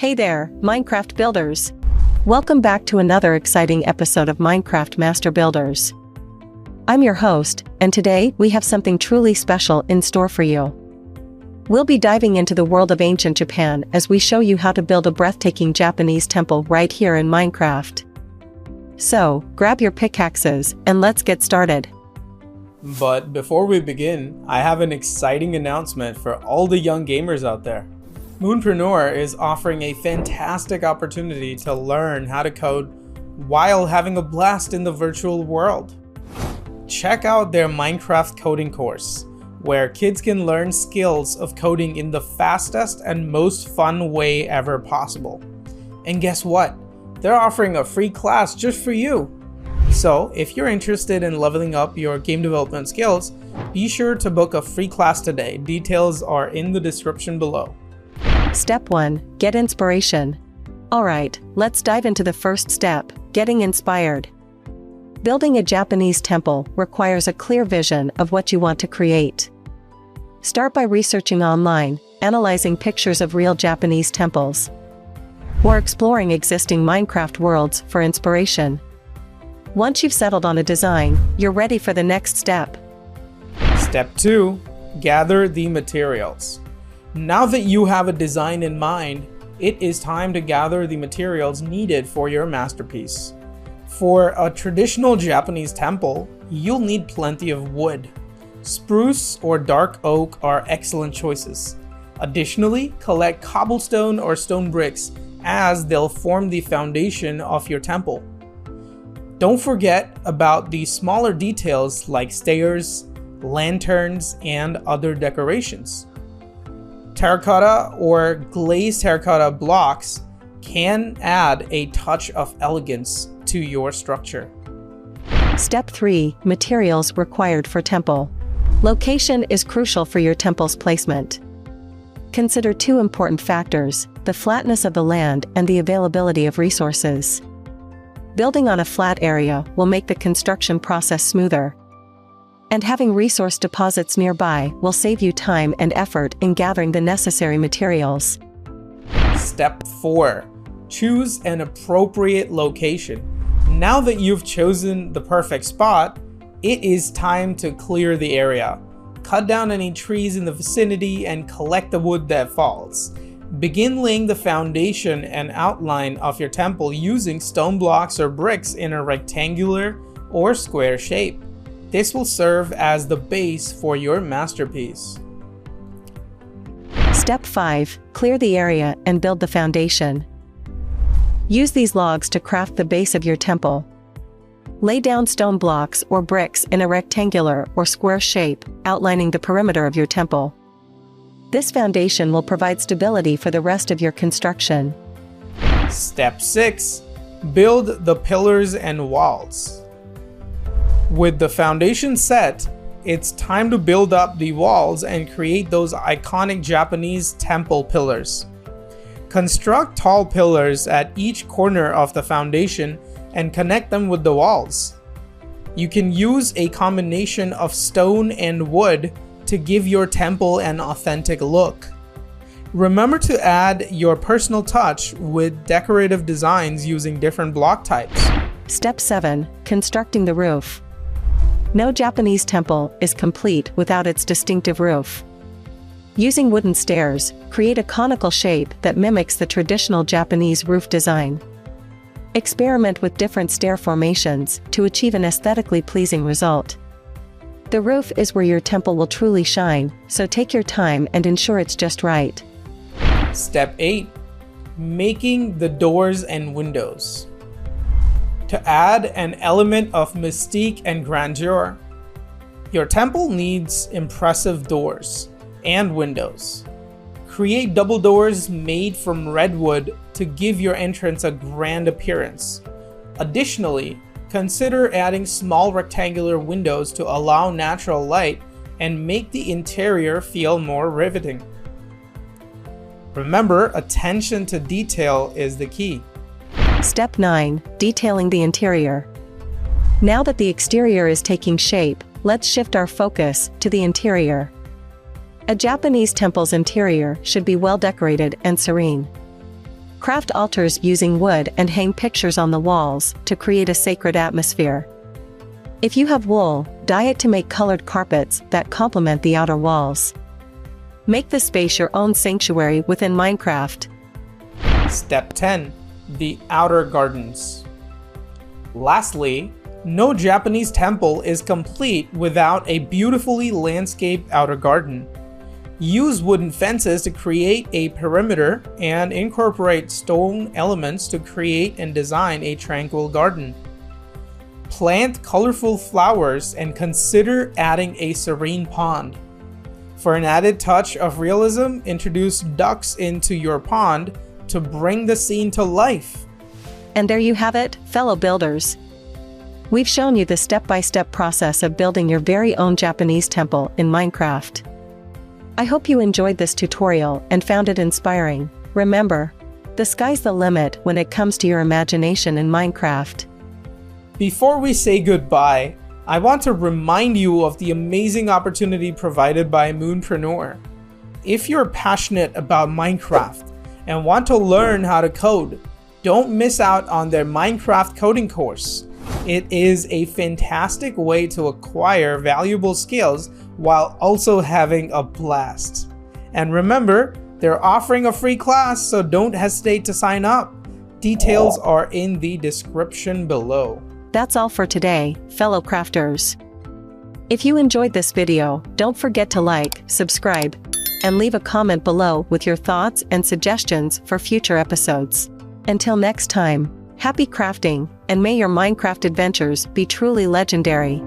Hey there, Minecraft builders! Welcome back to another exciting episode of Minecraft Master Builders. I'm your host, and today we have something truly special in store for you. We'll be diving into the world of ancient Japan as we show you how to build a breathtaking Japanese temple right here in Minecraft. So, grab your pickaxes and let's get started. But before we begin, I have an exciting announcement for all the young gamers out there. Moonpreneur is offering a fantastic opportunity to learn how to code while having a blast in the virtual world. Check out their Minecraft coding course, where kids can learn skills of coding in the fastest and most fun way ever possible. And guess what? They're offering a free class just for you. So if you're interested in leveling up your game development skills, be sure to book a free class today. Details are in the description below. Step 1. Get inspiration. Alright, let's dive into the first step, getting inspired. Building a Japanese temple requires a clear vision of what you want to create. Start by researching online, analyzing pictures of real Japanese temples, or exploring existing Minecraft worlds for inspiration. Once you've settled on a design, you're ready for the next step. Step 2. Gather the materials. Now that you have a design in mind, it is time to gather the materials needed for your masterpiece. For a traditional Japanese temple, you'll need plenty of wood. Spruce or dark oak are excellent choices. Additionally, collect cobblestone or stone bricks, as they'll form the foundation of your temple. Don't forget about the smaller details like stairs, lanterns, and other decorations. Terracotta or glazed terracotta blocks can add a touch of elegance to your structure. Step 3. Materials required for temple. Location is crucial for your temple's placement. Consider two important factors: the flatness of the land and the availability of resources. Building on a flat area will make the construction process smoother, and having resource deposits nearby will save you time and effort in gathering the necessary materials. Step 4. Choose an appropriate location. Now that you've chosen the perfect spot, it is time to clear the area. Cut down any trees in the vicinity and collect the wood that falls. Begin laying the foundation and outline of your temple using stone blocks or bricks in a rectangular or square shape. This will serve as the base for your masterpiece. Step 5. Clear the area and build the foundation. Use these logs to craft the base of your temple. Lay down stone blocks or bricks in a rectangular or square shape, outlining the perimeter of your temple. This foundation will provide stability for the rest of your construction. Step 6. Build the pillars and walls. With the foundation set, it's time to build up the walls and create those iconic Japanese temple pillars. Construct tall pillars at each corner of the foundation and connect them with the walls. You can use a combination of stone and wood to give your temple an authentic look. Remember to add your personal touch with decorative designs using different block types. Step 7. Constructing the roof. No Japanese temple is complete without its distinctive roof. Using wooden stairs, create a conical shape that mimics the traditional Japanese roof design. Experiment with different stair formations to achieve an aesthetically pleasing result. The roof is where your temple will truly shine, so take your time and ensure it's just right. Step 8. Making the doors and windows. To add an element of mystique and grandeur, your temple needs impressive doors and windows. Create double doors made from redwood to give your entrance a grand appearance. Additionally, consider adding small rectangular windows to allow natural light and make the interior feel more riveting. Remember, attention to detail is the key. Step 9. Detailing the interior. Now that the exterior is taking shape, let's shift our focus to the interior. A Japanese temple's interior should be well decorated and serene. Craft altars using wood and hang pictures on the walls to create a sacred atmosphere. If you have wool, dye it to make colored carpets that complement the outer walls. Make the space your own sanctuary within Minecraft. Step 10. The outer gardens. Lastly, no Japanese temple is complete without a beautifully landscaped outer garden. Use wooden fences to create a perimeter and incorporate stone elements to create and design a tranquil garden. Plant colorful flowers and consider adding a serene pond. For an added touch of realism, introduce ducks into your pond to bring the scene to life. And there you have it, fellow builders. We've shown you the step-by-step process of building your very own Japanese temple in Minecraft. I hope you enjoyed this tutorial and found it inspiring. Remember, the sky's the limit when it comes to your imagination in Minecraft. Before we say goodbye, I want to remind you of the amazing opportunity provided by Moonpreneur. If you're passionate about Minecraft and want to learn how to code, don't miss out on their Minecraft coding course. It is a fantastic way to acquire valuable skills while also having a blast. And remember, they're offering a free class, so don't hesitate to sign up. Details are in the description below. That's all for today, fellow crafters. If you enjoyed this video, don't forget to like, subscribe, and leave a comment below with your thoughts and suggestions for future episodes. Until next time, happy crafting, and may your Minecraft adventures be truly legendary.